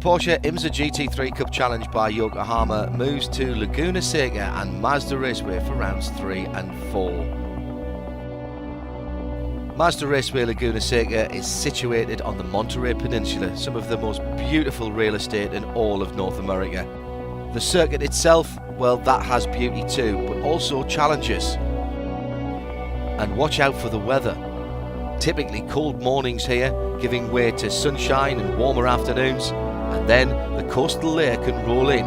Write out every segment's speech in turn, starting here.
Porsche GT3 Cup Challenge by Yokohama moves to Laguna Seca and Mazda Raceway for rounds 3 and 4. Mazda Raceway Laguna Seca is situated on the Monterey Peninsula, some of the most beautiful real estate in all of North America. The circuit itself, well, that has beauty too, but also challenges. And watch out for the weather. Typically cold mornings here, giving way to sunshine and warmer afternoons, and then the coastal layer can roll in.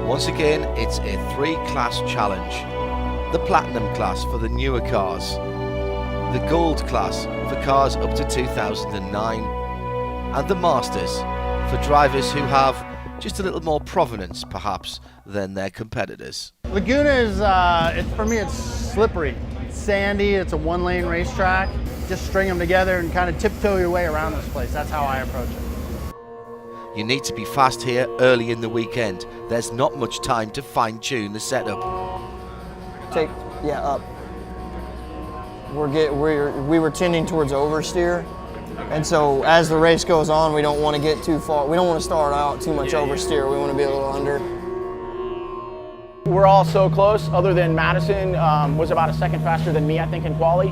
Once again, it's a 3-class challenge. The Platinum class for the newer cars, the Gold class for cars up to 2009, and the Masters for drivers who have just a little more provenance, perhaps, than their competitors. Laguna is, for me, it's slippery. It's sandy, it's a one-lane racetrack. Just string them together and kind of tiptoe your way around this place. That's how I approach it. You need to be fast here early in the weekend. There's not much time to fine-tune the setup. Up. We were tending towards oversteer. And so as the race goes on, we don't want to get too far. We don't want to start out too much oversteer. We want to be a little under. We're all so close, other than Madison was about a second faster than me, I think, in quali.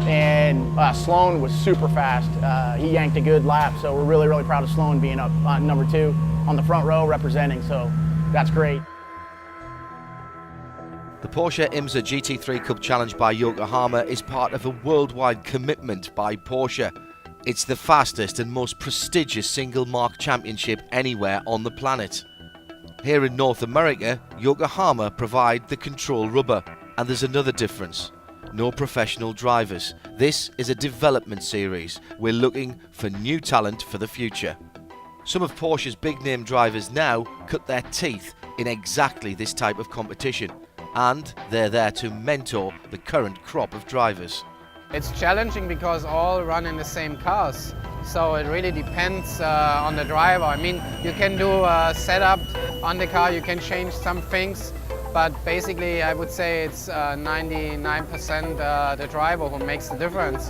And Sloan was super fast. He yanked a good lap, so we're really, really proud of Sloan being up on number 2 on the front row representing, so that's great. The Porsche GT3 Cup Challenge by Yokohama is part of a worldwide commitment by Porsche. It's the fastest and most prestigious single-marque championship anywhere on the planet. Here in North America, Yokohama provide the control rubber. And there's another difference. No professional drivers. This is a development series. We're looking for new talent for the future. Some of Porsche's big-name drivers now cut their teeth in exactly this type of competition. And they're there to mentor the current crop of drivers. It's challenging because all run in the same cars, so it really depends on the driver. I mean, you can do a setup on the car, you can change some things, but basically I would say it's 99% the driver who makes the difference.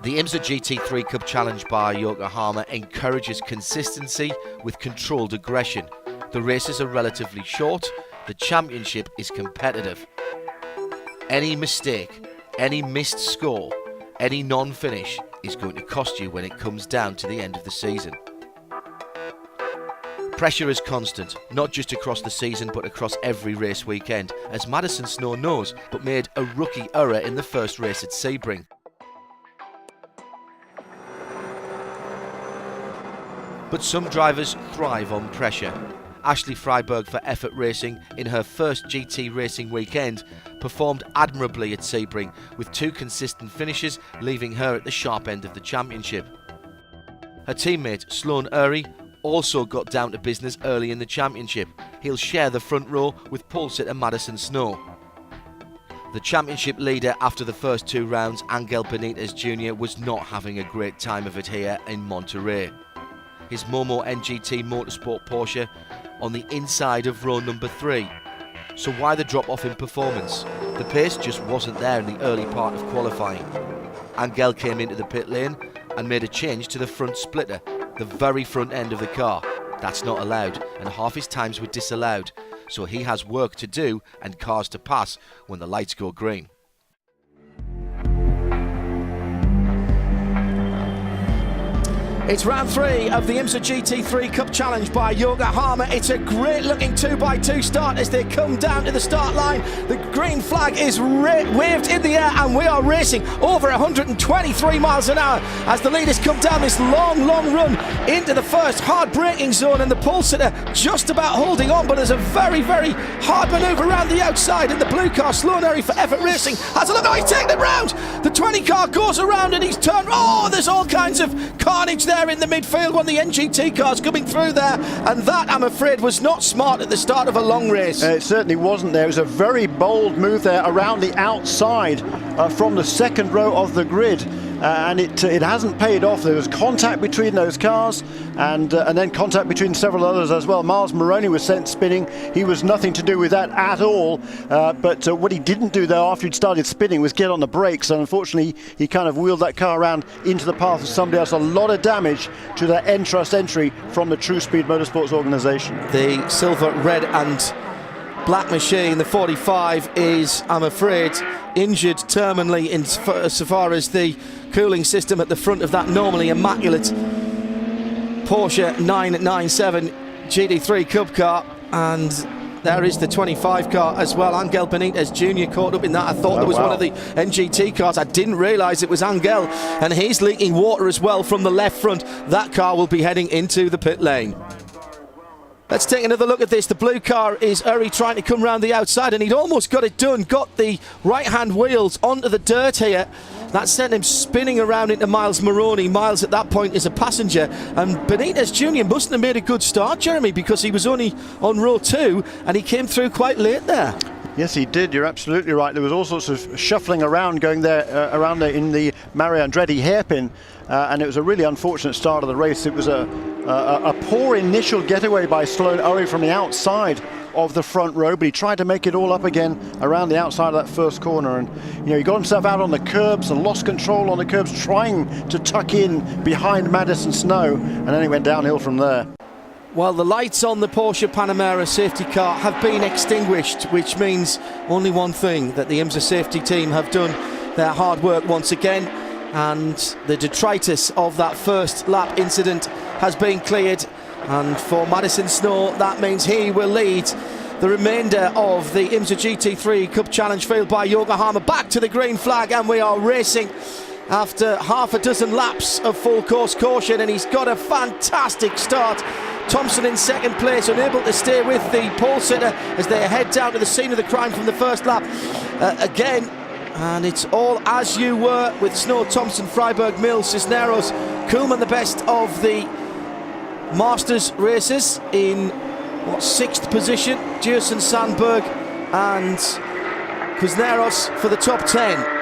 The GT3 Cup Challenge by Yokohama encourages consistency with controlled aggression. The races are relatively short. The championship is competitive. Any mistake, any missed score, any non-finish is going to cost you when it comes down to the end of the season. Pressure is constant, not just across the season but across every race weekend, as Madison Snow knows, but made a rookie error in the first race at Sebring. But some drivers thrive on pressure. Ashley Freiberg for Effort Racing, in her first GT racing weekend, performed admirably at Sebring, with 2 consistent finishes, leaving her at the sharp end of the championship. Her teammate, Sloan Urey, also got down to business early in the championship. He'll share the front row with pole sitter Madison Snow. The championship leader after the first 2 rounds, Angel Benitez Jr., was not having a great time of it here in Monterey. His MOMO NGT Motorsport Porsche on the inside of row number 3. So why the drop off in performance? The pace just wasn't there in the early part of qualifying. Angel came into the pit lane and made a change to the front splitter, the very front end of the car. That's not allowed, and half his times were disallowed. So he has work to do and cars to pass when the lights go green. It's round 3 of the GT3 Cup Challenge by Yokohama. It's a great looking 2x2 start as they come down to the start line. The green flag is waved in the air and we are racing over 123 miles an hour as the leaders come down this long run into the first hard braking zone, and the pole sitter just about holding on, but there's a very hard manoeuvre around the outside, and the blue car, Sloan Urey for Effort Racing, has a look. Oh, he's taken it round! The 20 car goes around and he's turned. Oh, there's all kinds of carnage there in the midfield, one of the NGT cars coming through there, and that, I'm afraid, was not smart at the start of a long race. It certainly wasn't there. It was a very bold move there around the outside from the second row of the grid. and it hasn't paid off. There was contact between those cars, and then contact between several others as well. Miles Moroney was sent spinning. He was nothing to do with that at all, but what he didn't do though after he'd started spinning was get on the brakes, and unfortunately he kind of wheeled that car around into the path of somebody else. A lot of damage to that Entrust entry from the True Speed Motorsports organization. The silver, red and black machine, the 45, is, I'm afraid, injured terminally insofar as the cooling system at the front of that normally immaculate Porsche 997 GT3 Cup car. And there is the 25 car as well. Angel Benitez Jr. caught up in that. I thought there was one of the NGT cars. I didn't realise it was Angel, and he's leaking water as well from the left front. That car will be heading into the pit lane. Let's take another look at this. The blue car is Uri trying to come round the outside, and he'd almost got it done. Got the right-hand wheels onto the dirt here. That sent him spinning around into Miles Moroney. Miles at that point is a passenger, and Benitez Jr. mustn't have made a good start, Jeremy, because he was only on row 2 and he came through quite late there. Yes, he did. You're absolutely right. There was all sorts of shuffling around going there, around there in the Mario Andretti hairpin, and it was a really unfortunate start of the race. It was a poor initial getaway by Sloan Uri from the outside of the front row, but he tried to make it all up again around the outside of that first corner, and he got himself out on the curbs and lost control on the curbs, trying to tuck in behind Madison Snow, and then he went downhill from there. Well, the lights on the Porsche Panamera safety car have been extinguished, which means only one thing, that the IMSA safety team have done their hard work once again, and the detritus of that first lap incident has been cleared. And for Madison Snow, that means he will lead the remainder of the IMSA GT3 Cup Challenge field by Yokohama back to the green flag, and we are racing after half a dozen laps of full course caution, and he's got a fantastic start. Thompson in second place, unable to stay with the pole sitter as they head down to the scene of the crime from the first lap again. And it's all as you were with Snow, Thompson, Freiberg, Mills, Cisneros, Kuhlmann the best of the Masters races in 6th position, Jerson Sandberg and Cisneros for the top 10.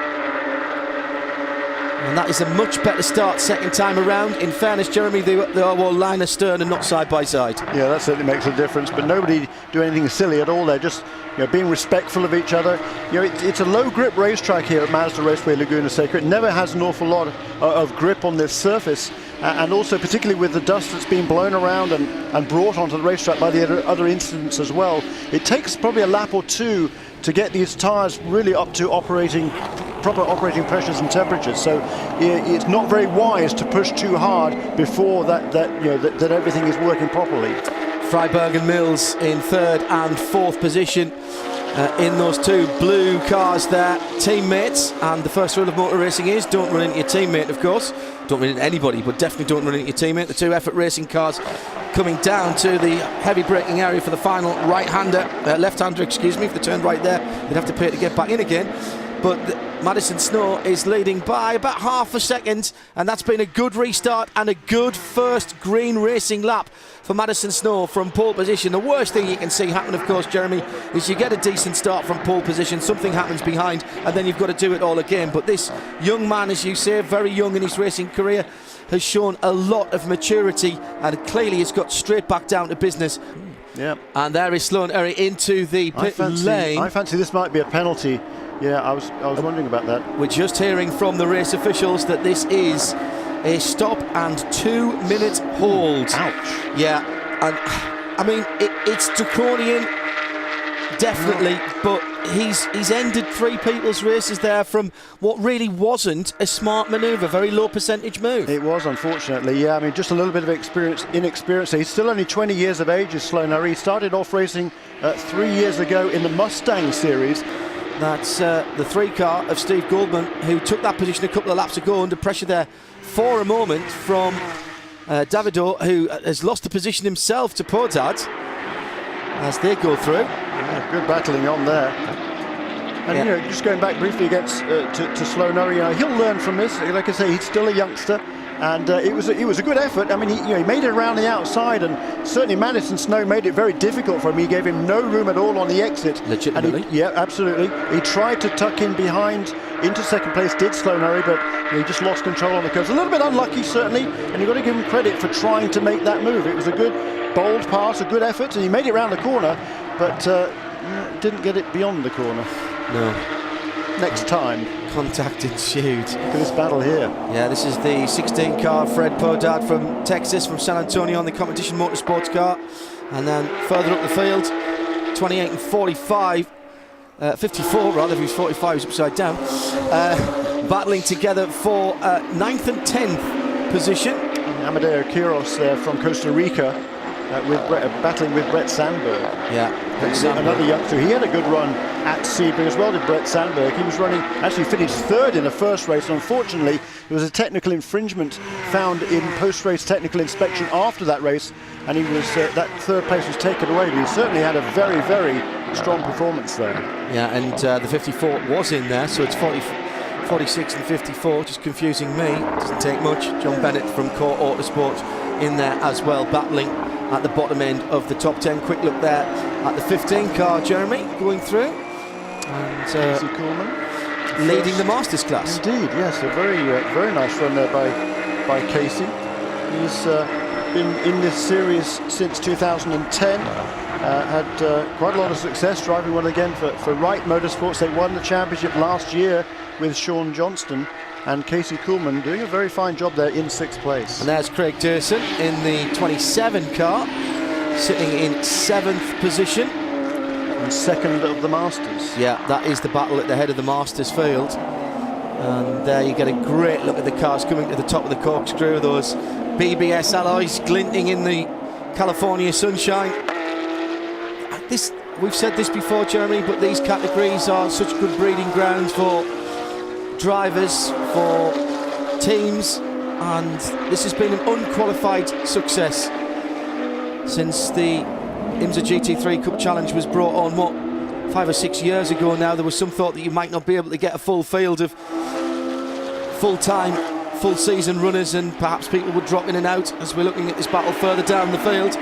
And that is a much better start second time around. In fairness, Jeremy, they are all line astern and not side by side. Yeah, that certainly makes a difference, but nobody do anything silly at all. They're just being respectful of each other. It's a low grip racetrack here at Mazda Raceway Laguna Seca. It never has an awful lot of grip on this surface, and also particularly with the dust that's been blown around and brought onto the racetrack by the other incidents as well. It takes probably a lap or two to get these tires really up to proper operating pressures and temperatures. So it's not very wise to push too hard before that everything is working properly. Freiberg and Mills in 3rd and 4th position in those two blue cars there, teammates. And the first rule of motor racing is don't run into your teammate, of course. Don't run into anybody, but definitely don't run into your teammate. The two Effort Racing cars coming down to the heavy braking area for the final left-hander, excuse me. If they turned right there, they'd have to pay to get back in again. But Madison Snow is leading by about half a second, and that's been a good restart and a good first green racing lap for Madison Snow from pole position. The worst thing you can see happen, of course, Jeremy, is you get a decent start from pole position, something happens behind, and then you've got to do it all again. But this young man, as you say, very young in his racing career, has shown a lot of maturity and clearly has got straight back down to business. Yeah. And there is Sloan Uri into the pit lane. I fancy this might be a penalty. Yeah, I was wondering about that. We're just hearing from the race officials that this is a stop and 2-minute hold. Ouch. Yeah, and I mean it's draconian, definitely, but he's ended 3 people's races there from what really wasn't a smart manoeuvre, very low percentage move. It was, unfortunately, yeah. I mean, just a little bit of inexperience. He's still only 20 years of age, is Sloan Uri. He started off racing 3 years ago in the Mustang series. That's the 3 car of Steve Goldman, who took that position a couple of laps ago under pressure there for a moment from Davido, who has lost the position himself to Podad as they go through. Yeah, good battling on there. And just going back briefly against to Sloan Uri, he'll learn from this. Like I say, he's still a youngster. And it was a good effort. I mean, he made it around the outside, and certainly Madison Snow made it very difficult for him. He gave him no room at all on the exit. Legitimately. And yeah, absolutely. He tried to tuck in behind into second place, did slow Murray, but he just lost control on the curves. A little bit unlucky, certainly, and you've got to give him credit for trying to make that move. It was a good, bold pass, a good effort, and he made it around the corner, but didn't get it beyond the corner. No. Next time. Contact ensued. Look at this battle here. Yeah, this is the 16 car, Fred Podard from Texas, from San Antonio on the competition motorsports car. And then further up the field, 28 and 45, 54 rather, if he was 45, he was upside down. Battling together for 9th and 10th position. Amadeo Quiros from Costa Rica, battling with Brett Sandberg. Yeah, Brett Sandberg. Another youngster. He had a good run at Sebring as well, did Brett Sandberg. He was running, actually finished third in the first race, and unfortunately there was a technical infringement found in post-race technical inspection after that race, and he was that third place was taken away, but he certainly had a very, very strong performance there. Yeah, and the 54 was in there, so it's 46 and 54, just confusing me. Doesn't take much. John Bennett from Core Autosport in there as well, battling at the bottom end of the top 10. Quick look there at the 15 car, Jeremy, going through. And Casey Coleman leading the Masters class. Indeed, yes, a very nice run there by Casey. He's been in this series since 2010. Had quite a lot of success driving one again for Wright Motorsports. They won the championship last year with Sean Johnston, and Casey Coolman doing a very fine job there in 6th place. And there's Craig Durson in the 27 car, sitting in 7th position. And 2nd of the Masters. Yeah, that is the battle at the head of the Masters field. And there you get a great look at the cars coming to the top of the corkscrew. Those BBS alloys glinting in the California sunshine. We've said this before, Jeremy, but these categories are such good breeding grounds for drivers, for teams, and this has been an unqualified success since the IMSA GT3 Cup Challenge was brought on, 5 or 6 years ago now. There was some thought that you might not be able to get a full field of full-time, full-season runners, and perhaps people would drop in and out as we're looking at this battle further down the field.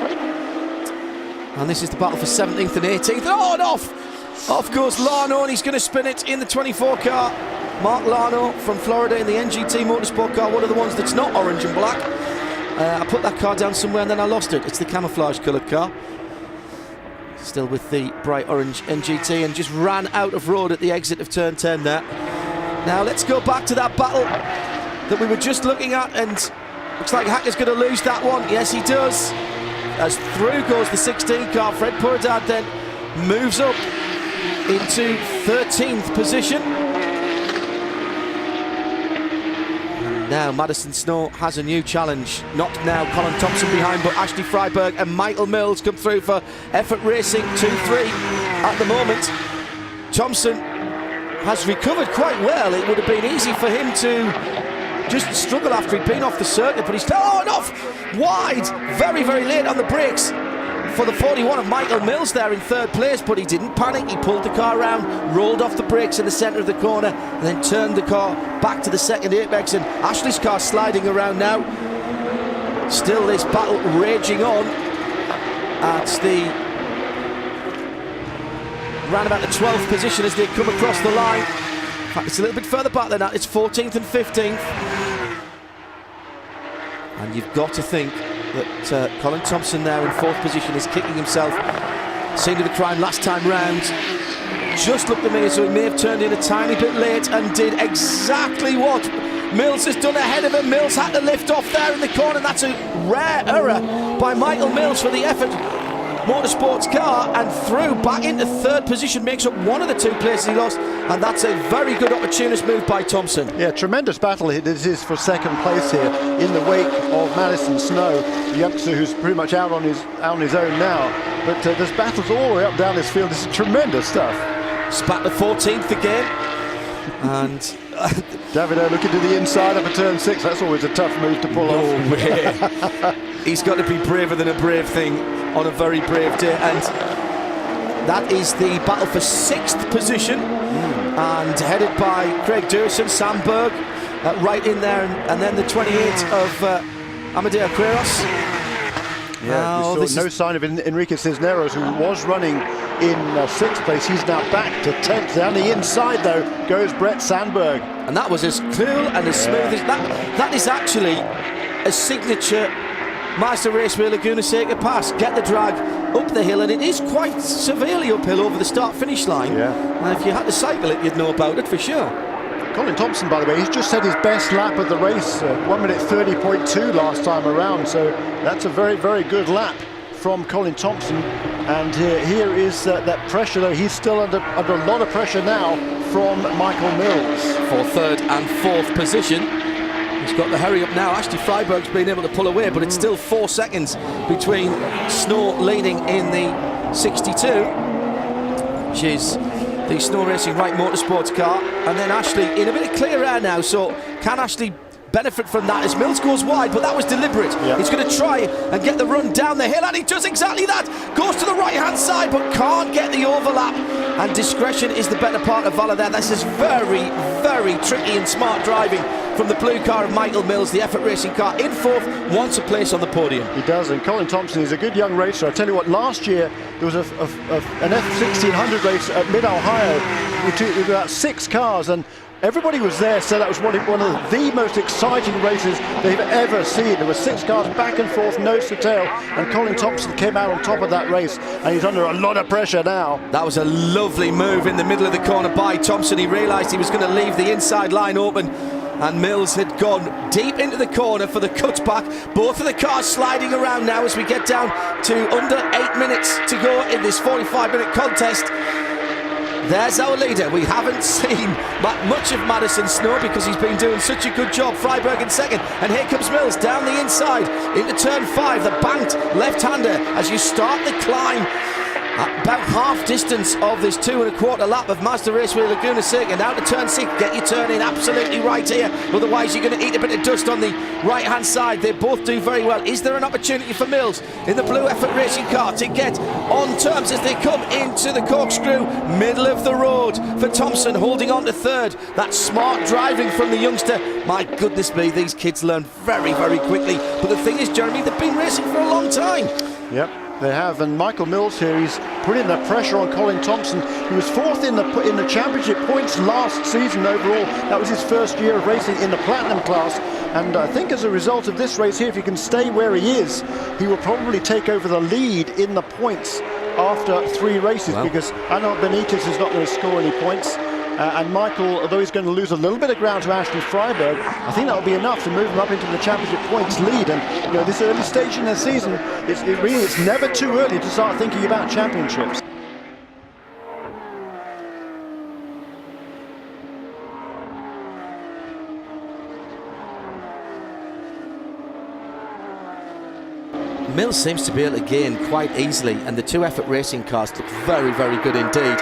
And this is the battle for 17th and 18th. Oh, and off goes Lano, and he's going to spin it in the 24 car. Mark Lano from Florida in the NGT Motorsport car, one of the ones that's not orange and black. I put that car down somewhere and then I lost it. It's the camouflage coloured car. Still with the bright orange NGT, and just ran out of road at the exit of turn 10 there. Now let's go back to that battle that we were just looking at, and looks like Hacker's going to lose that one. Yes, he does. As through goes the 16 car. Fred Podard then moves up into 13th position. And now Madison Snow has a new challenge. Not now Colin Thompson behind, but Ashley Freiberg and Michael Mills come through for Effort Racing 2-3 at the moment. Thompson has recovered quite well. It would have been easy for him to just struggle after he'd been off the circuit, but he's still off wide, very, very late on the brakes for the 41 of Michael Mills there in 3rd place, but he didn't panic. He pulled the car around, rolled off the brakes in the centre of the corner, and then turned the car back to the 2nd apex, and Ashley's car sliding around now. Still this battle raging on at the round about the 12th position as they come across the line. In fact, it's a little bit further back than that. It's 14th and 15th. And you've got to think that Colin Thompson there in 4th position is kicking himself. Scene of the crime last time round. Just looked at me, so he may have turned in a tiny bit late and did exactly what Mills has done ahead of him. Mills had to lift off there in the corner. That's a rare error by Michael Mills for the Effort Motorsports car, and through back into 3rd position, makes up one of the 2 places he lost, and that's a very good opportunist move by Thompson. Yeah, tremendous battle this is for 2nd place here in the wake of Madison Snow, the youngster who's pretty much out on his own now. But there's battles all the way up down this field. This is tremendous stuff. Spat the 14th again, and Davido looking to the inside up at turn 6. That's always a tough move to pull off. He's got to be braver than a brave thing on a very brave day, and that is the battle for 6th position, and headed by Craig Durson, Sam Berg, right in there, and then the 28 of Amadeo Quiros. Yeah, Oh, we saw no sign of Enrique Cisneros, who was running in 6th place. He's now back to 10th. Down the inside, though, goes Brett Sandberg. And that was as cool and as smooth as that. That is actually a signature Mazda Raceway Laguna Seca pass. Get the drag up the hill, and it is quite severely uphill over the start-finish line. Yeah. And if you had to cycle it, you'd know about it for sure. Colin Thompson, by the way, he's just set his best lap of the race, 1 minute 30.2 last time around, so that's a very, very good lap from Colin Thompson. And here is that pressure, though. He's still under a lot of pressure now from Michael Mills. For 3rd and 4th position. He's got the hurry up now. Ashley Freiberg's been able to pull away, but it's still 4 seconds between Snow leading in the 62, which is the Snow Racing Right Motorsports car, and then Ashley in a bit of clear air now, so can Ashley benefit from that as Mills goes wide, but that was deliberate. Yep. He's going to try and get the run down the hill, and he does exactly that. Goes to the right hand side, but can't get the overlap, and discretion is the better part of valor there. This is very, very tricky and smart driving from the blue car of Michael Mills, the Effort Racing car, in 4th, wants a place on the podium. He does, and Colin Thompson is a good young racer. I tell you what, last year there was an F1600 race at Mid-Ohio with about 6 cars, and everybody was there, so that was one of the most exciting races they've ever seen. There were 6 cars back and forth, nose to tail, and Colin Thompson came out on top of that race, and he's under a lot of pressure now. That was a lovely move in the middle of the corner by Thompson. He realised he was going to leave the inside line open, and Mills had gone deep into the corner for the cutback. Both of the cars sliding around now as we get down to under 8 minutes to go in this 45-minute contest. There's our leader. We haven't seen much of Madison Snow because he's been doing such a good job. Freiberg in 2nd, and here comes Mills down the inside into turn 5, the banked left-hander as you start the climb. About half distance of this 2 1/4 lap of Mazda Raceway Laguna Seca. Now to turn 6, get your turn in absolutely right here, otherwise you're going to eat a bit of dust on the right hand side. They both do very well. Is there an opportunity for Mills in the blue Effort Racing car to get on terms as they come into the corkscrew? Middle of the road for Thompson, holding on to 3rd. That's smart driving from the youngster. My goodness me, these kids learn very, very quickly. But the thing is, Jeremy, they've been racing for a long time. Yep, they have, and Michael Mills here, he's putting the pressure on Colin Thompson, who was 4th in the championship points last season overall. That was his first year of racing in the Platinum class, and I think as a result of this race here, if he can stay where he is, he will probably take over the lead in the points after 3 races, because I know Benitez is not going to score any points. And Michael, although he's going to lose a little bit of ground to Ashley Freiberg, I think that will be enough to move him up into the championship points lead. And you know, this early stage in the season, it's never too early to start thinking about championships. Mills seems to be able to gain quite easily, and the 2 Effort Racing cars look very, very good indeed.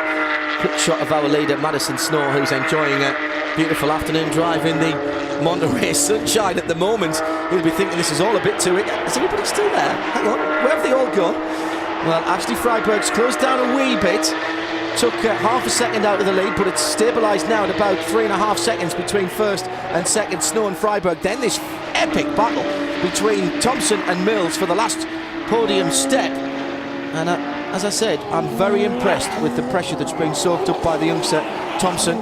Quick shot of our leader Madison Snow, who's enjoying a beautiful afternoon drive in the Monterey sunshine at the moment. He'll be thinking this is all a bit too... Is everybody still there? Hang on, where have they all gone? Well, Ashley Freiberg's closed down a wee bit. Took half a second out of the lead, but it's stabilised now at about 3.5 seconds between 1st and 2nd, Snow and Freiberg. Then this epic battle between Thompson and Mills for the last podium step. And as I said, I'm very impressed with the pressure that's been soaked up by the youngster Thompson.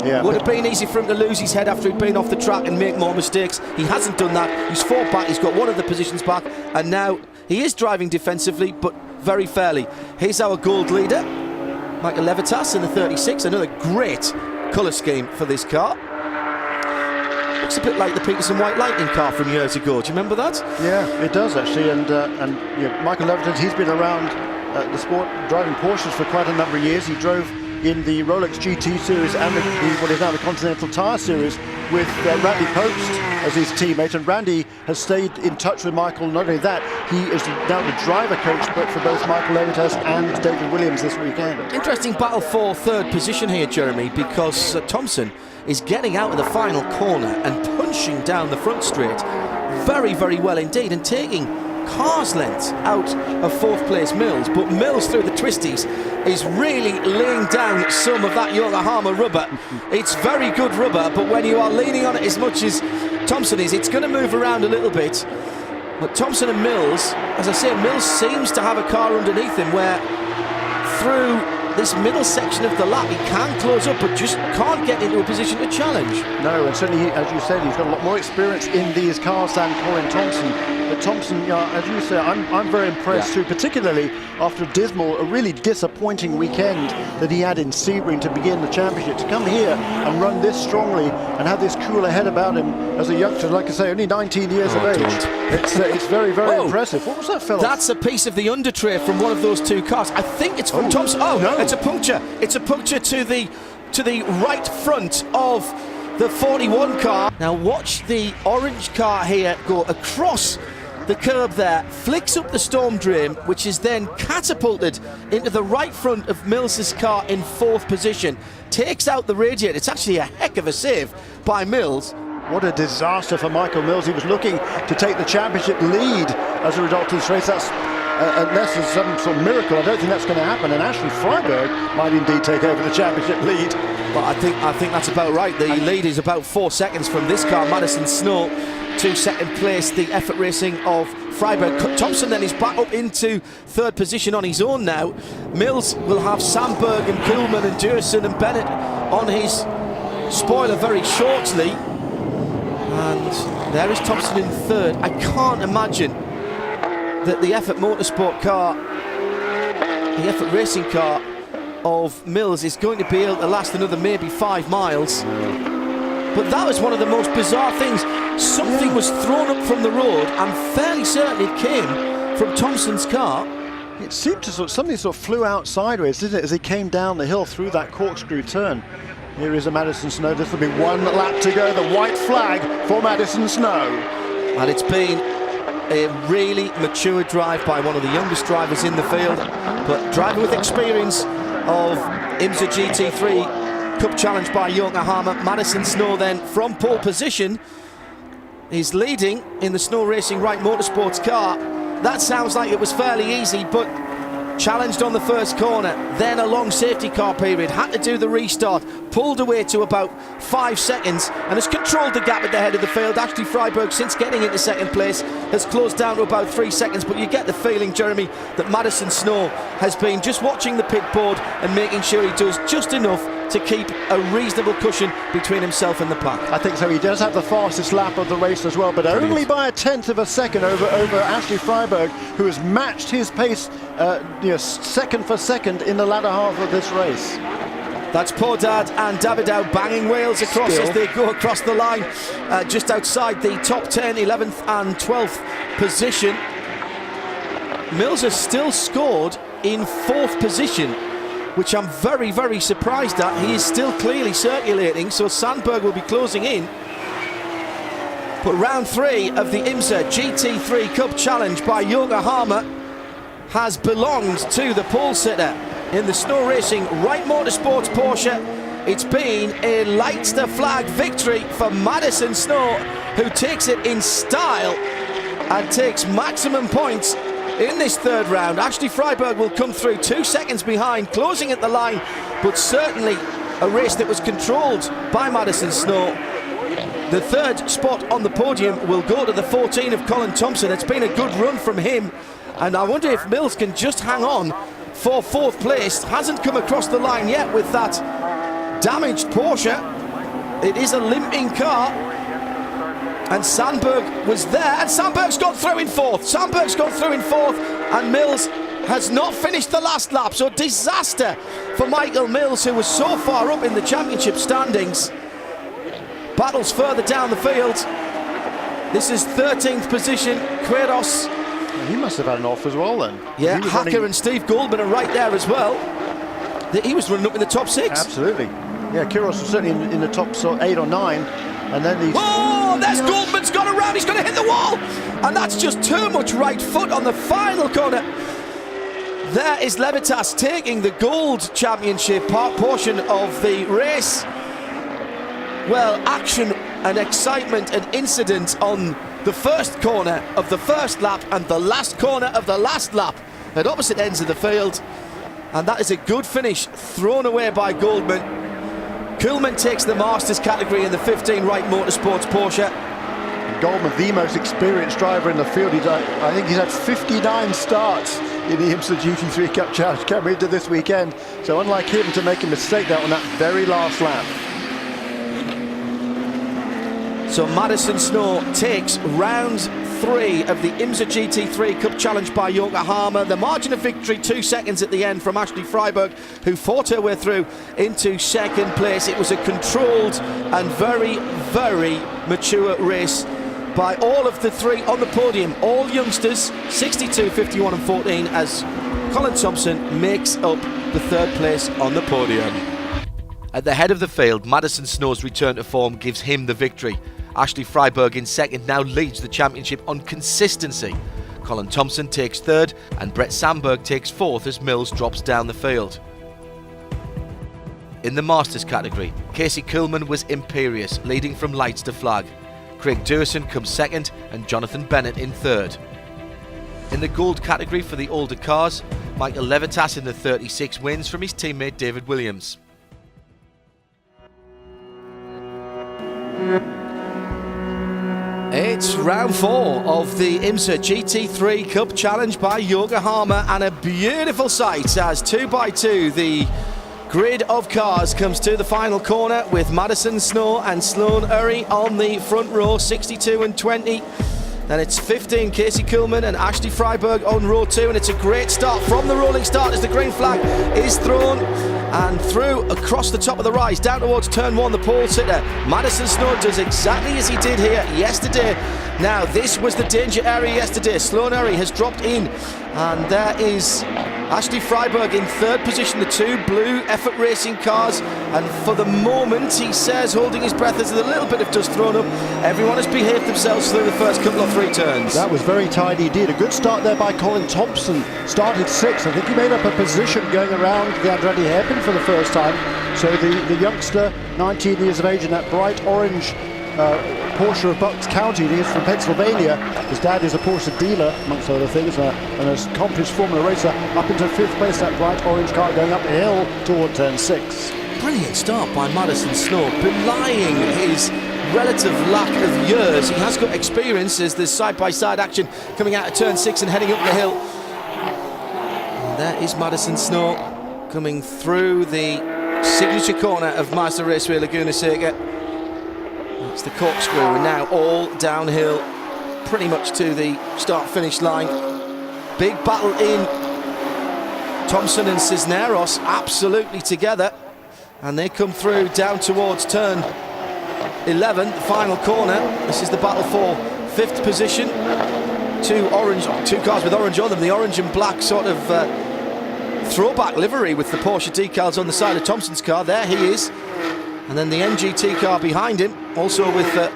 Yeah, would have been easy for him to lose his head after he'd been off the track and make more mistakes. He hasn't done that. He's fought back, he's got one of the positions back, and now he is driving defensively, but very fairly. Here's our gold leader, Michael Levitas in the 36, another great colour scheme for this car. Looks a bit like the Peterson White Lightning car from years ago. Do you remember that? Yeah, it does actually, and you know, Michael Levitas, he's been around the sport driving Porsches for quite a number of years. He drove in the Rolex GT series and what is now the Continental Tire series with Randy Post as his teammate, and Randy has stayed in touch with Michael. Not only that, he is now the driver coach for both Michael Levitas and David Williams this weekend. Interesting battle for 3rd position here, Jeremy, because Thompson is getting out of the final corner and punching down the front straight very, very well indeed, and taking car's length out of fourth place Mills, but Mills through the twisties is really laying down some of that Yokohama rubber. It's very good rubber, but when you are leaning on it as much as Thompson is, it's going to move around a little bit. But Thompson and Mills, as I say, Mills seems to have a car underneath him where through this middle section of the lap he can close up but just can't get into a position to challenge. No, and certainly, as you said, he's got a lot more experience in these cars than Colin Thompson. But Thompson, as you say, I'm very impressed too, particularly after a really disappointing weekend that he had in Sebring to begin the championship. To come here and run this strongly and have this cooler head about him as a youngster, like I say, only 19 years of age. It's very, very impressive. What was that, Phil? That's a piece of the undertray from one of those two cars. I think it's from Thompson. Oh, no. It's a puncture. It's a puncture to the right front of the 41 car. Now watch the orange car here go across the curb there, flicks up the storm drain, which is then catapulted into the right front of Mills's car in fourth position. Takes out the radiator. It's actually a heck of a save by Mills. What a disaster for Michael Mills. He was looking to take the championship lead as a result of this race. That's unless there's some sort of miracle, I don't think that's going to happen. And Ashley Freiberg might indeed take over the championship lead. Well, I think that's about right. The lead is about 4 seconds from this car, Madison Snow, to second place, the effort racing of Freiberg. Thompson then is back up into third position on his own now. Mills will have Sandberg and Kuhlman and Durson and Bennett on his spoiler very shortly. And there is Thompson in third. I can't imagine that the Effort Motorsport car, the Effort racing car of Mills is going to be able to last another maybe 5 miles. But that was one of the most bizarre things. Something was thrown up from the road. I'm fairly certain it came from Thompson's car. It seemed to something flew out sideways, didn't it, as he came down the hill through that corkscrew turn. Here is a Madison Snow. This will be 1 lap to go. The white flag for Madison Snow. And it's been a really mature drive by one of the youngest drivers in the field, but driver with experience of IMSA GT3 Cup Challenge by Yokohama. Madison Snow then from pole position is leading in the Snow Racing Wright Motorsports car. That sounds like it was fairly easy, but challenged on the first corner, then a long safety car period, had to do the restart, pulled away to about 5 seconds and has controlled the gap at the head of the field. Ashley Freiberg, since getting into second place, has closed down to about 3 seconds, but you get the feeling, Jeremy, that Madison Snow has been just watching the pit board and making sure he does just enough to keep a reasonable cushion between himself and the pack. I think so. He does have the fastest lap of the race as well, but only by 1/10 of a second over Ashley Freiberg, who has matched his pace second for second in the latter half of this race. That's Podad and Davidow banging wheels across as they go across the line, just outside the top 10, 11th and 12th position. Mills has still scored in 4th position, which I'm very, very surprised at. He is still clearly circulating, so Sandberg will be closing in. But round 3 of the IMSA GT3 Cup Challenge by Yokohama has belonged to the pole sitter in the Snow Racing Wright Motorsports Porsche. It's been a Leicester flag victory for Madison Snow, who takes it in style and takes maximum points in this third round. Ashley Freiberg will come through 2 seconds behind, closing at the line, but certainly a race that was controlled by Madison Snow. The third spot on the podium will go to the 14 of Colin Thompson. It's been a good run from him, and I wonder if Mills can just hang on for 4th place. Hasn't come across the line yet with that damaged Porsche. It is a limping car, and Sandberg was there, and Sandberg's got through in 4th. Sandberg's got through in 4th, and Mills has not finished the last lap. So disaster for Michael Mills, who was so far up in the championship standings. Battles further down the field. This is 13th position, Queiroz. He must have had an off as well then. Yeah, Hacker and Steve Goldman are right there as well. He was running up in the top 6. Absolutely. Yeah, Queiroz was certainly in the top 8 or 9. And then these... Oh, there's Goldman's gone around. He's going to hit the wall. And that's just too much right foot on the final corner. There is Levitas taking the gold championship portion of the race. Well, action and excitement and incident on the first corner of the first lap and the last corner of the last lap at opposite ends of the field. And that is a good finish, thrown away by Goldman. Kuhlmann takes the Masters category in the 15 Wright Motorsports Porsche. Goldman, the most experienced driver in the field. I think he's had 59 starts in the IMSA GT3 Cup Challenge coming into this weekend. So unlike him to make a mistake there on that very last lap. So Madison Snow takes round 3 of the IMSA GT3 Cup Challenge by Yokohama. The margin of victory 2 seconds at the end from Ashley Freiberg, who fought her way through into second place. It was a controlled and very, very mature race by all of the 3 on the podium, all youngsters, 62, 51 and 14, as Colin Thompson makes up the 3rd place on the podium. At the head of the field, Madison Snow's return to form gives him the victory. Ashley Freiberg in second now leads the championship on consistency. Colin Thompson takes 3rd and Brett Sandberg takes 4th as Mills drops down the field. In the Masters category, Casey Kuhlmann was imperious, leading from lights to flag. Craig Dewson comes 2nd and Jonathan Bennett in 3rd. In the gold category for the older cars, Michael Levitas in the 36 wins from his teammate David Williams. It's round 4 of the IMSA GT3 Cup Challenge by Yokohama, and a beautiful sight as 2x2 the grid of cars comes to the final corner with Madison Snow and Sloane Urry on the front row, 62 and 20. Then it's 15 Casey Kuhlmann and Ashley Freiberg on row 2, and it's a great start from the rolling start as the green flag is thrown and through across the top of the rise down towards turn 1, the pole sitter. Madison Snow does exactly as he did here yesterday. Now this was the danger area yesterday. Sloane Urry has dropped in, and there is Ashley Freiberg in 3rd position, the 2 blue Effort Racing cars, and for the moment, he says, holding his breath as a little bit of dust thrown up. Everyone has behaved themselves through the first couple of 3 turns. That was very tidy indeed. A good start there by Colin Thompson. Started 6th. I think he made up a position going around the Andretti hairpin for the first time. So the youngster, 19 years of age, in that bright orange Porsche of Bucks County. He is from Pennsylvania. His dad is a Porsche dealer, amongst other things, and an accomplished Formula racer, up into 5th place, that bright orange car going up the hill toward turn 6. Brilliant start by Madison Snow, belying his relative lack of years. He has got experience as there's side-by-side action coming out of turn 6 and heading up the hill. And there is Madison Snow coming through the signature corner of Mazda Raceway Laguna Seca. It's the corkscrew, and now all downhill pretty much to the start-finish line. Big battle in. Thompson and Cisneros absolutely together, and they come through down towards turn 11, the final corner. This is the battle for 5th position. 2 cars with orange on them, the orange and black sort of throwback livery with the Porsche decals on the side of Thompson's car. There he is. And then the NGT car behind him, also with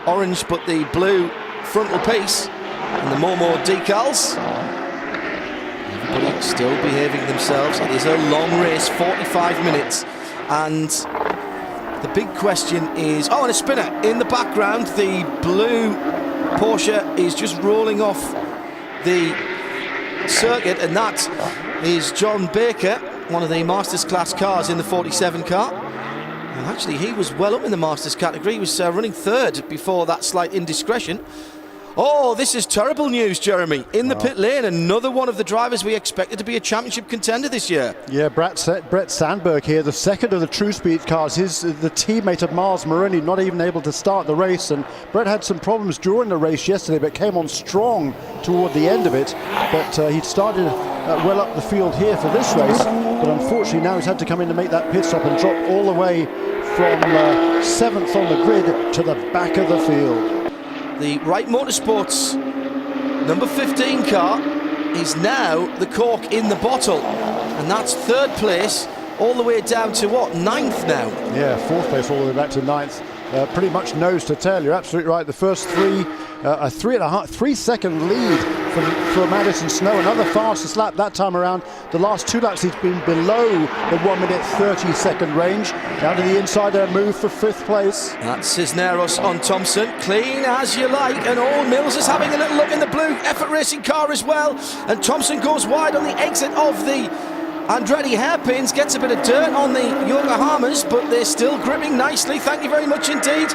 orange but the blue frontal piece and the MOMO decals. Everybody still behaving themselves. It is a long race, 45 minutes. And the big question is, and a spinner in the background. The blue Porsche is just rolling off the circuit, and that is John Baker, one of the Masters class cars in the 47 car. And actually, he was well up in the Masters category. He was running 3rd before that slight indiscretion. Oh, this is terrible news, Jeremy. In the pit lane, another one of the drivers we expected to be a championship contender this year. Yeah, Brett Sandberg here, the 2nd of the True Speed cars. The teammate of Miles Maroney, not even able to start the race. And Brett had some problems during the race yesterday, but came on strong toward the end of it. But he'd started well up the field here for this race. But unfortunately, now he's had to come in to make that pit stop and drop all the way from 7th on the grid to the back of the field. The Wright Motorsports number 15 car is now the cork in the bottle, and that's 3rd place all the way down to what, 9th now? Yeah, 4th place all the way back to 9th. Pretty much nose to tail. You're absolutely right. The first 3, a 3.5, 3 second lead for Madison Snow. Another fastest lap that time around. The last 2 laps he's been below the 1 minute 30-second range. Down to the inside there, move for 5th place. That's Cisneros on Thompson, clean as you like, and Owen Mills is having a little look in the blue Effort Racing car as well, and Thompson goes wide on the exit of the Andretti hairpins, gets a bit of dirt on the Yokohamas, but they're still gripping nicely, thank you very much indeed.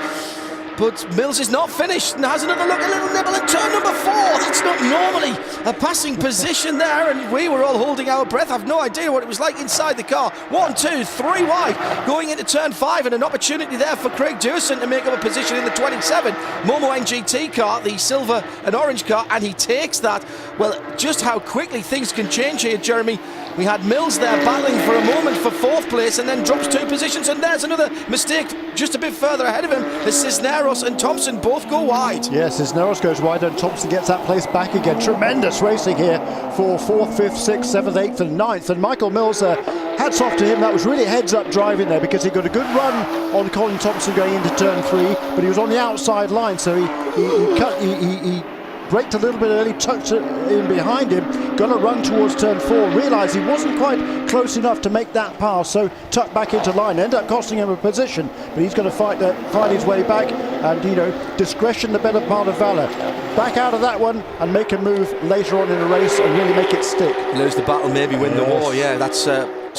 But Mills is not finished and has another look, a little nibble in turn number 4. That's not normally a passing position there, and we were all holding our breath. I've no idea what it was like inside the car. 1, 2, 3 wide, going into turn 5, and an opportunity there for Craig Dewson to make up a position in the 27 MOMO NGT car, the silver and orange car, and he takes that. Well, just how quickly things can change here, Jeremy. We had Mills there battling for a moment for 4th place and then drops 2 positions, and there's another mistake just a bit further ahead of him as Cisneros and Thompson both go wide. Yes, Cisneros goes wide and Thompson gets that place back again. Tremendous racing here for 4th, 5th, 6th, 7th, 8th and 9th, and Michael Mills, hats off to him. That was really heads up driving there because he got a good run on Colin Thompson going into turn 3, but he was on the outside line, so he braked a little bit early, tucked it in behind him, gonna run towards turn 4, realised he wasn't quite close enough to make that pass, so tucked back into line, ended up costing him a position, but he's going to find his way back, and you know, discretion the better part of valour. Back out of that one and make a move later on in the race and really make it stick. Lose the battle, maybe win the war. Yeah, that's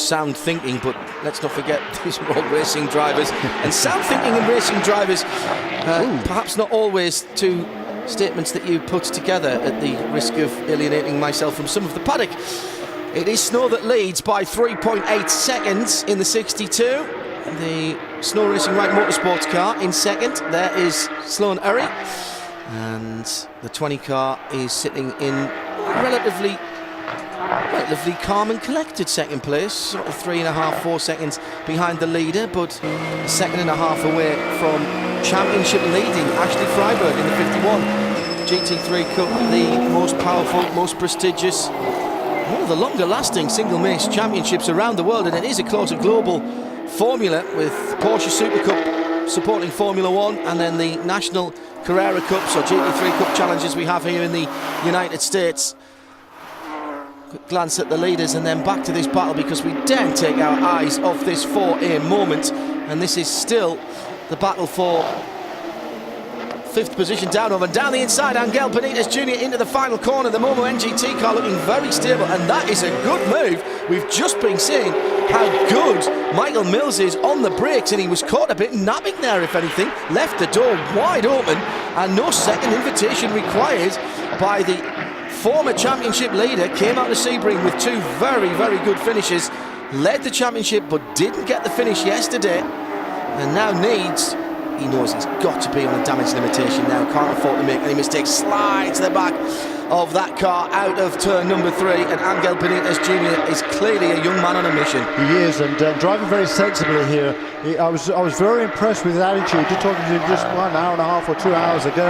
sound thinking, but let's not forget these are all racing drivers, and sound thinking and racing drivers, perhaps not always to statements that you put together at the risk of alienating myself from some of the paddock. It is Snow that leads by 3.8 seconds in the 62. The Snow Racing Right Motorsports car in second. There is Sloan Urry, and the 20 car is sitting in relatively calm and collected second place, sort of 3.5, 4 seconds behind the leader, but a second and a half away from championship leading Ashley Freiberg in the 51. GT3 Cup, the most powerful, most prestigious, one of the longer lasting single race championships around the world, and it is a close global formula with Porsche Super Cup supporting Formula 1, and then the National Carrera Cups or GT3 Cup challenges we have here in the United States. Quick glance at the leaders and then back to this battle, because we daren't take our eyes off this 4A moment, and this is still the battle for 5th position down over, and down the inside, Angel Benitez Jr. into the final corner. The MOMO NGT car looking very stable, and that is a good move. We've just been seeing how good Michael Mills is on the brakes, and he was caught a bit napping there, if anything. Left the door wide open, and no second invitation required by the former championship leader. Came out of Sebring with 2 very, very good finishes. Led the championship, but didn't get the finish yesterday, and now needs... He knows he's got to be on a damage limitation now, can't afford to make any mistakes. Slides the back of that car out of turn number 3, and Angel Benitez Jr. is clearly a young man on a mission. He is, and driving very sensibly here. I was very impressed with his attitude. Just talking to him just 1 hour and a half or 2 hours ago,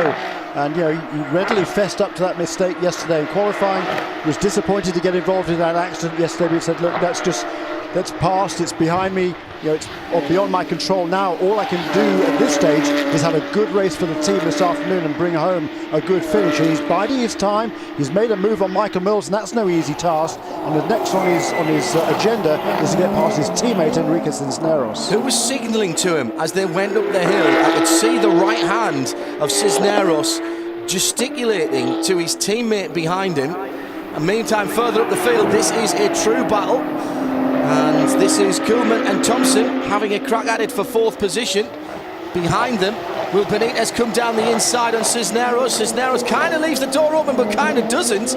and you know, he readily fessed up to that mistake yesterday in qualifying. He was disappointed to get involved in that accident yesterday, but he said, look, that's past, it's behind me, you know, it's beyond my control now. All I can do at this stage is have a good race for the team this afternoon and bring home a good finish. And he's biding his time. He's made a move on Michael Mills, and that's no easy task. And the next on his agenda is to get past his teammate Enrique Cisneros, who was signalling to him as they went up the hill. I could see the right hand of Cisneros gesticulating to his teammate behind him. And meantime, further up the field, this is a true battle. And this is Kuhlman and Thompson having a crack at it for 4th position. Behind them, will Benitez come down the inside on Cisneros? Cisneros kind of leaves the door open, but kind of doesn't.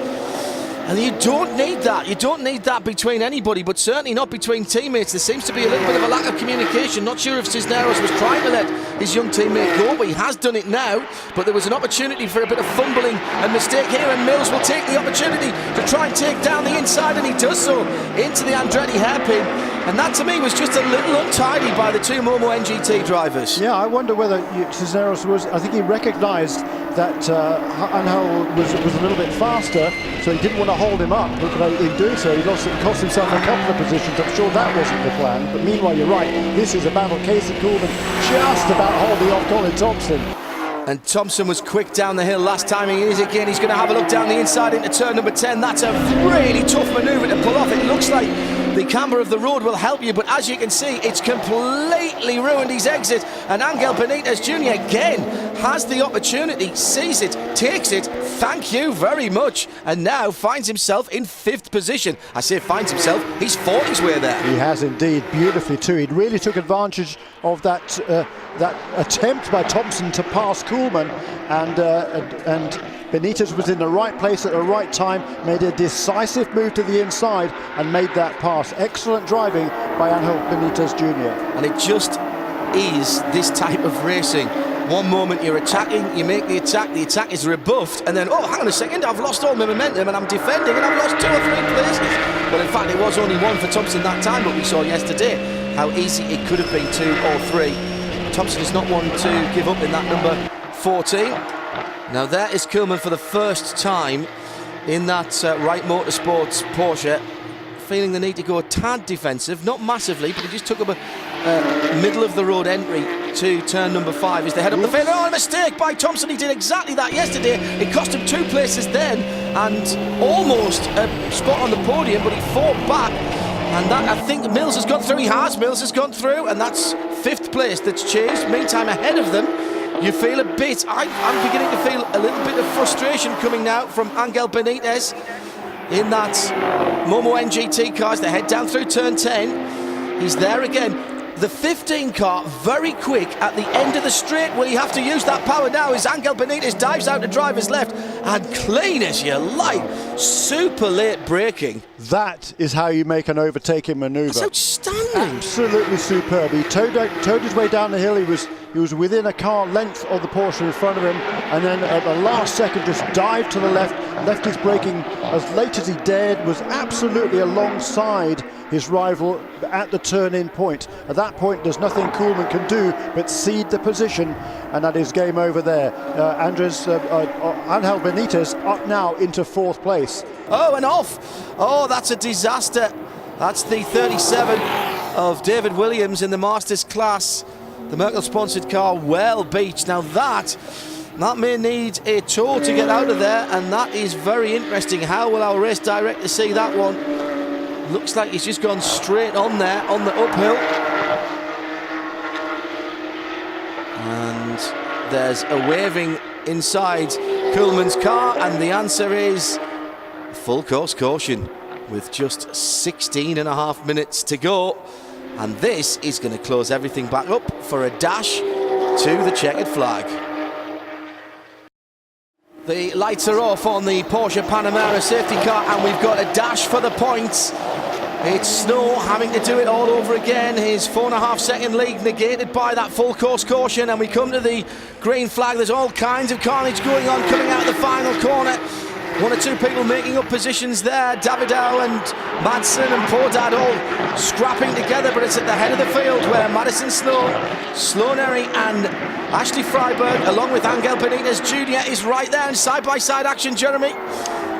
And you don't need that. You don't need that between anybody, but certainly not between teammates. There seems to be a little bit of a lack of communication. Not sure if Cisneros was trying to let his young teammate go, but he has done it now. But there was an opportunity for a bit of fumbling and mistake here, and Mills will take the opportunity to try and take down the inside, and he does so into the Andretti hairpin. And that to me was just a little untidy by the 2 MOMO NGT drivers. Yeah, I wonder whether Cisneros was, I think he recognised that Angel was a little bit faster, so he didn't want to hold him up, but in doing so he cost himself a couple of positions. I'm sure that wasn't the plan, but meanwhile you're right, this is a battle. Casey Coulman just about holding off Colin Thompson. And Thompson was quick down the hill last time. He is again. He's going to have a look down the inside into turn number 10. That's a really tough manoeuvre to pull off. It looks like the camber of the road will help you, but as you can see, it's completely ruined his exit. And Angel Benitez Jr. again has the opportunity, sees it, takes it. Thank you very much. And now finds himself in 5th position. I say finds himself, he's fought his way there. He has indeed, beautifully too. He really took advantage of that attempt by Thompson to pass Kuhlmann, and Benitez was in the right place at the right time, made a decisive move to the inside and made that pass. Excellent driving by Angel Benitez Jr. And it just is this type of racing. One moment you're attacking, you make the attack is rebuffed, and then, oh, hang on a second, I've lost all my momentum and I'm defending and I've lost 2 or 3 places. Well, in fact, it was only 1 for Thompson that time, but we saw yesterday how easy it could have been 2 or 3. Thompson is not one to give up in that number 14. Now there is Kuhlmann for the first time in that Wright Motorsports Porsche, feeling the need to go a tad defensive, not massively, but he just took up a middle of the road entry to turn number 5 as they head up the field. Oh, a mistake by Thompson. He did exactly that yesterday. It cost him 2 places then and almost a spot on the podium, but he fought back. And that, I think Mills has gone through. Mills has gone through, and that's 5th place that's changed. Meantime, ahead of them, you feel a bit, I'm beginning to feel a little bit of frustration coming now from Angel Benitez in that MOMO NGT car as they head down through turn 10. He's there again. The 15 car, very quick at the end of the straight. Will he have to use that power now as Angel Benitez dives out to driver's left and clean as you like. Super late braking. That is how you make an overtaking manoeuvre. That's outstanding. Absolutely superb. He towed his way down the hill. He was within a car length of the Porsche in front of him, and then at the last second just dived to the left his braking as late as he dared, was absolutely alongside his rival at the turn-in point. At that point, there's nothing Kuhlmann can do but cede the position, and that is game over there. Angel Benitez up now into 4th place. Oh, and off. Oh, that's a disaster. That's the 37 of David Williams in the Masters class. The Merkel-sponsored car well beached. Now that may need a tow to get out of there, and that is very interesting. How will our race director see that one? Looks like he's just gone straight on there on the uphill. And there's a waving inside Kuhlmann's car, and the answer is full course caution with just 16.5 minutes to go. And this is going to close everything back up for a dash to the checkered flag. The lights are off on the Porsche Panamera safety car, and we've got a dash for the points. It's Snow having to do it all over again. His 4.5 second lead negated by that full course caution, and we come to the green flag. There's all kinds of carnage going on coming out of the final corner. 1 or 2 people making up positions there. Davidow and Madsen and Podad all scrapping together, but it's at the head of the field where Madison Snow, Sloan Erry and Ashley Freiberg, along with Angel Benitez Jr. is right there in side-by-side action, Jeremy.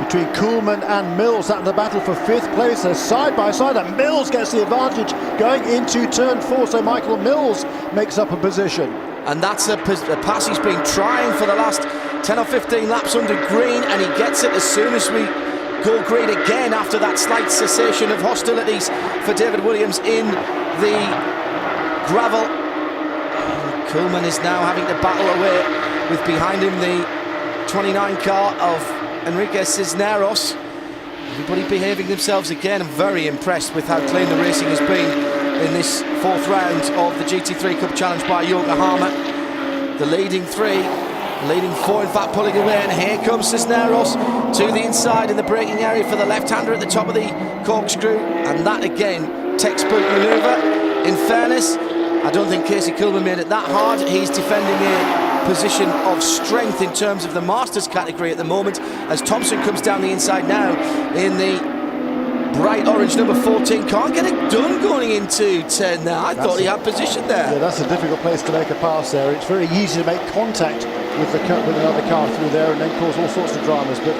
Between Kuhlmann and Mills, that's the battle for 5th place. They're side by side, and Mills gets the advantage going into turn 4, so Michael Mills makes up a position. And that's a pass he's been trying for the last 10 or 15 laps under green, and he gets it as soon as we go green again after that slight cessation of hostilities for David Williams in the gravel. And Kuhlmann is now having to battle away with behind him the 29 car of Enrique Cisneros. Everybody behaving themselves again. I'm very impressed with how clean the racing has been in this 4th round of the GT3 Cup Challenge by Yokohama. The leading 3, leading 4 in fact pulling away, and here comes Cisneros to the inside in the braking area for the left-hander at the top of the corkscrew, and that again, textbook manoeuvre. In fairness, I don't think Casey Kuhlmann made it that hard. He's defending a position of strength in terms of the Masters category at the moment, as Thompson comes down the inside now in the bright orange number 14. Can't get it done going into 10 now. I thought he had position there. Yeah, that's a difficult place to make a pass there. It's very easy to make contact with another car through there and then cause all sorts of dramas, but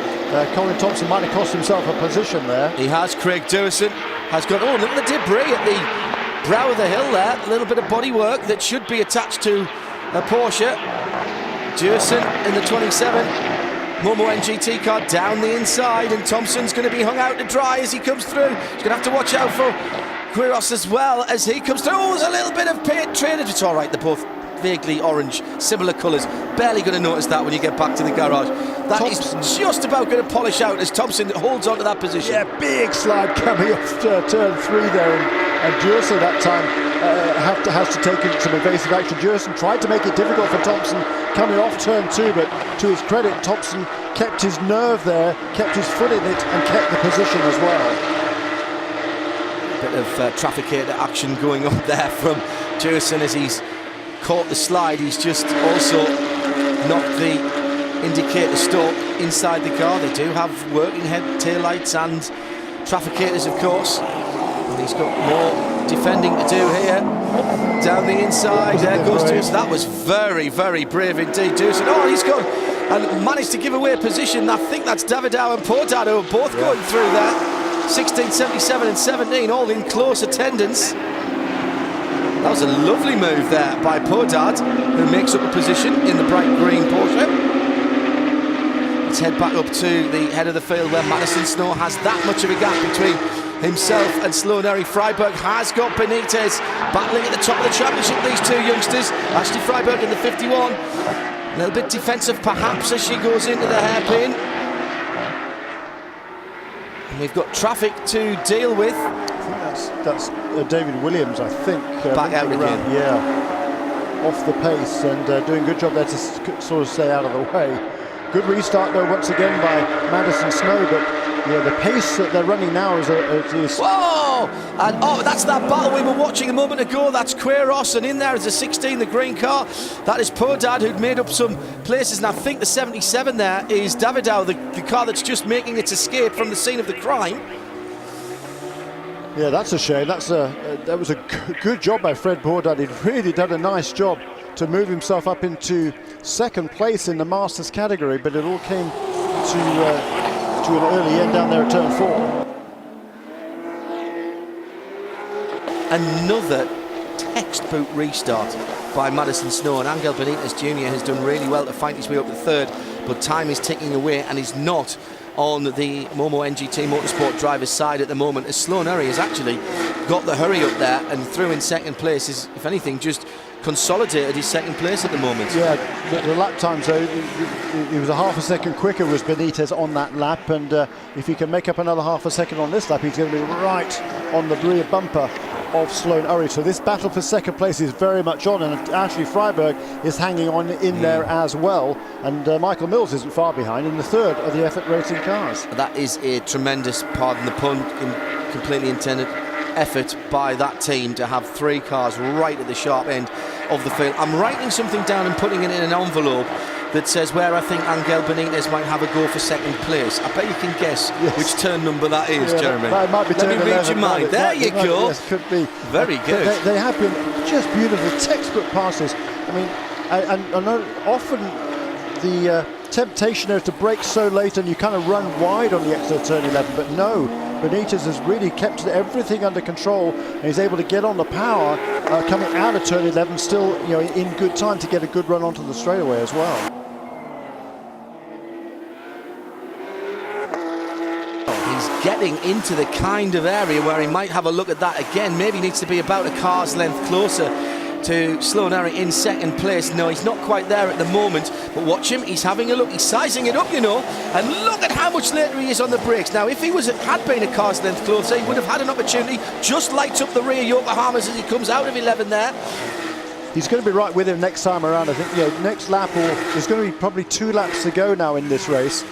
Colin Thompson might have cost himself a position there. He has. Craig Dewison has got, oh, look at the debris at the brow of the hill there. A little bit of bodywork that should be attached to a Porsche. Jerson in the 27. MOMO NGT car down the inside, and Thompson's going to be hung out to dry as he comes through. He's going to have to watch out for Quiros as well as he comes through. Oh, there's a little bit of paint traded. It's all right, they're both vaguely orange, similar colours. Barely going to notice that when you get back to the garage. That Thompson is just about going to polish out as Thompson holds on to that position. Yeah, big slide coming off turn 3 there, and Jerson that time has to take some evasive action. Jerson tried to make it difficult for Thompson coming off turn 2, but to his credit, Thompson kept his nerve there, kept his foot in it, and kept the position as well. Bit of trafficator action going on there from Jerson as he's caught the slide. He's just also knocked the indicator stalk inside the car. They do have working head taillights and trafficators, of course. And he's got more defending to do here. Down the inside, there goes Jerson. That was very, very brave indeed, Jerson. Oh, he's gone and managed to give away a position. I think that's Davidau and Portad who are both going through there. 16, 77 and 17, all in close attendance. That was a lovely move there by Podard, who makes up a position in the bright green Porsche. Let's head back up to the head of the field where Madison Snow has that much of a gap between himself and Sloan Erry. Freiberg has got Benitez battling at the top of the championship, these two youngsters. Ashley Freiberg in the 51. A little bit defensive perhaps as she goes into the hairpin. And we've got traffic to deal with. I think that's David Williams, I think. Back out again. Yeah, off the pace and doing a good job there to sort of stay out of the way. Good restart though once again by Madison Snow, but yeah, the pace that they're running now is whoa! And oh, that's that battle we were watching a moment ago. That's Quiros, and in there is the 16, the green car. That is Podad, who'd made up some places, and I think the 77 there is Davidau, the car that's just making its escape from the scene of the crime. Yeah, that's a shame. That was a good job by Fred Podad. He'd really done a nice job to move himself up into second place in the Masters category, but it all came to an early end down there at turn 4. Another textbook restart by Madison Snow, and Angel Benitez Jr. has done really well to fight his way up to third, but time is ticking away and is not on the MOMO NGT Motorsport driver's side at the moment, as Sloan Erry has actually got the hurry up there and through in second place is, if anything, just consolidated his second place at the moment. Yeah, the lap times though, he was a half a second quicker was Benitez on that lap, and if he can make up another half a second on this lap, he's going to be right on the rear bumper of Sloan Erry. So this battle for second place is very much on, and Ashley Freiberg is hanging on in there as well, and Michael Mills isn't far behind in the third of the Effort Racing cars. That is a tremendous, pardon the pun, completely intended, effort by that team to have 3 cars right at the sharp end of the field. I'm writing something down and putting it in an envelope that says where I think Angel Benitez might have a go for second place. I bet you can guess which turn number that is, Jeremy. That might be Let me read your mind. There you go. Yes, could be. Very good. They have been just beautiful textbook passes. I mean, I know often the temptation is to brake so late and you kind of run wide on the exit of turn 11, but no, Benitez has really kept everything under control and he's able to get on the power coming out of turn 11, still in good time to get a good run onto the straightaway as well. He's getting into the kind of area where he might have a look at that again. Maybe needs to be about a car's length closer to Sloan Erry in second place. No, he's not quite there at the moment, but watch him, he's having a look, he's sizing it up, and look at how much later he is on the brakes. Now, if he had been a car's length closer, he would have had an opportunity, just lights up the rear Yokohamas as he comes out of 11 there. He's going to be right with him next time around, I think. Next lap, or there's going to be probably 2 laps to go now in this race,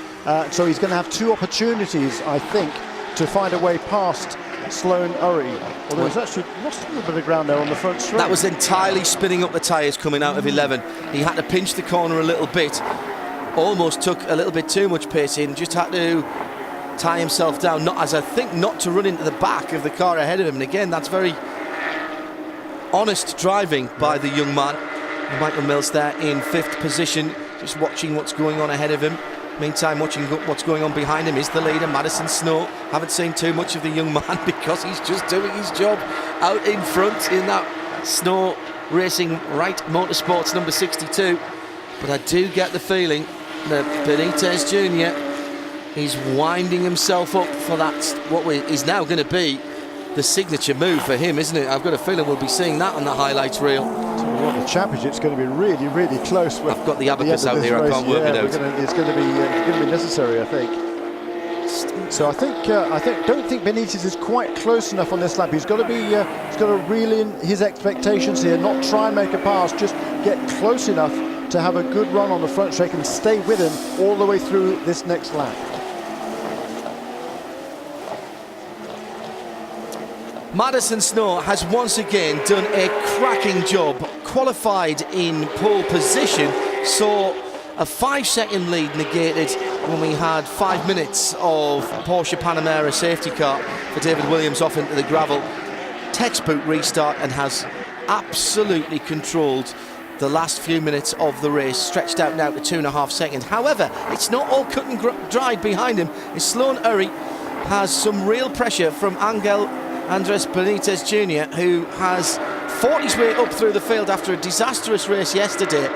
so he's going to have 2 opportunities, I think, to find a way past Sloan Erry. Although he's actually lost a little bit of ground there on the front straight. That was entirely spinning up the tyres coming out of 11. He had to pinch the corner a little bit. Almost took a little bit too much pace in. Just had to tie himself down. Not to run into the back of the car ahead of him. And again, that's very honest driving by the young man. Michael Mills there in 5th position, just watching what's going on ahead of him. Meantime, watching what's going on behind him is the leader, Madison Snow. Haven't seen too much of the young man because he's just doing his job out in front in that Snow Racing Right Motorsports number 62. but I do get the feeling that Benitez Jr. is winding himself up for that, what is now going to be the signature move for him, isn't it? I've got a feeling we'll be seeing that on the highlights reel. Well, the championship's going to be really, really close. I've got the abacus out here, I can't work it out. It's going to be necessary, I think. So I don't think Benitez is quite close enough on this lap. He's got to reel in his expectations here, not try and make a pass, just get close enough to have a good run on the front straight and stay with him all the way through this next lap. Madison Snow has once again done a cracking job. Qualified in pole position, saw a 5-second lead negated when we had 5 minutes of Porsche Panamera safety car for David Williams off into the gravel. Textbook restart, and has absolutely controlled the last few minutes of the race, stretched out now to 2.5 seconds. However, it's not all cut and dried behind him. Sloan Urry has some real pressure from Andres Benitez Jr., who has fought his way up through the field after a disastrous race yesterday,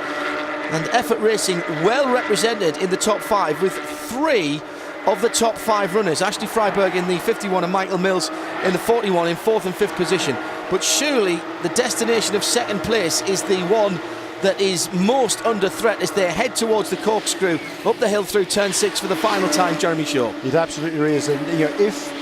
and Effort Racing well represented in the top 5 with 3 of the top 5 runners. Ashley Freiberg in the 51 and Michael Mills in the 41 in 4th and 5th position. But surely the destination of second place is the one that is most under threat as they head towards the corkscrew up the hill through turn 6 for the final time, Jeremy Shaw. It absolutely is. And if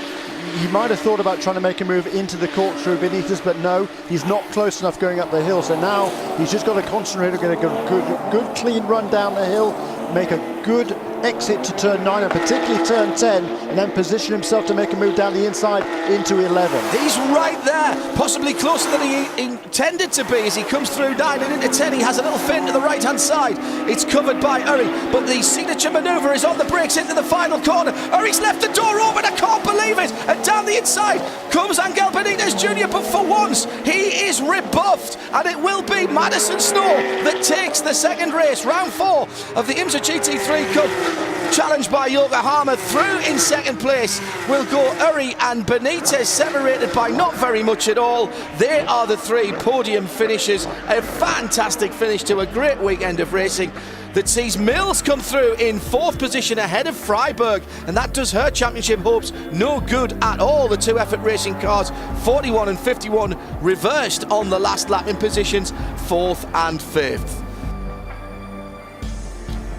he might have thought about trying to make a move into the corkscrew Benitez, but no, he's not close enough going up the hill. So now he's just got to concentrate on getting a good clean run down the hill, make a good exit to turn 9 and particularly turn 10, and then position himself to make a move down the inside into 11. He's right there, possibly closer than he intended to be as he comes through 9 and into 10. He has a little fin to the right hand side. It's covered by Urry, but the signature manoeuvre is on the brakes into the final corner. Urry's left the door open, I can't believe it, and down the inside comes Angel Benitez Jr., but for once he is rebuffed, and it will be Madison Snow that takes the second race, round 4 of the IMSA GT3 Cup challenged by Yokohama. Through in second place will go Urry and Benitez, separated by not very much at all. They are the 3 podium finishers. A fantastic finish to a great weekend of racing that sees Mills come through in 4th position ahead of Freiberg, and that does her championship hopes no good at all. The 2 Effort Racing cars, 41 and 51, reversed on the last lap in positions 4th and 5th.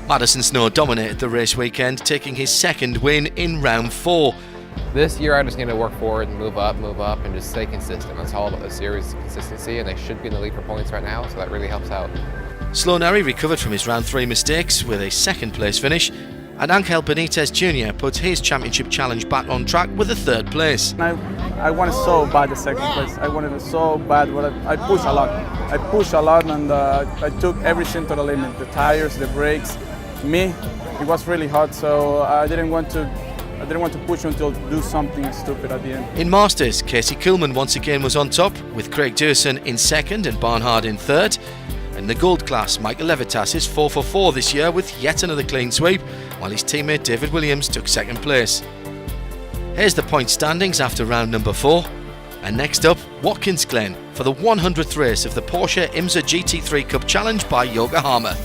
Madison Snow dominated the race weekend, taking his second win in round 4. This year I just need to work forward and move up, and just stay consistent. That's all about the series, consistency, and they should be in the lead for points right now, so that really helps out. Sloan Urry recovered from his round 3 mistakes with a 2nd place finish, and Angel Benitez Jr. puts his championship challenge back on track with a 3rd place. I wanted so bad the 2nd place. I wanted it so bad, but I pushed a lot. And I took everything to the limit. The tires, the brakes, me. It was really hard, so I didn't want to push until do something stupid at the end. In Masters, Casey Kuhlman once again was on top, with Craig Durson in 2nd and Barnhard in 3rd. In the gold class, Michael Levitas is 4 for 4 this year with yet another clean sweep, while his teammate David Williams took 2nd place. Here's the point standings after round number 4. And next up, Watkins Glen for the 100th race of the Porsche IMSA GT3 Cup Challenge by Yokohama.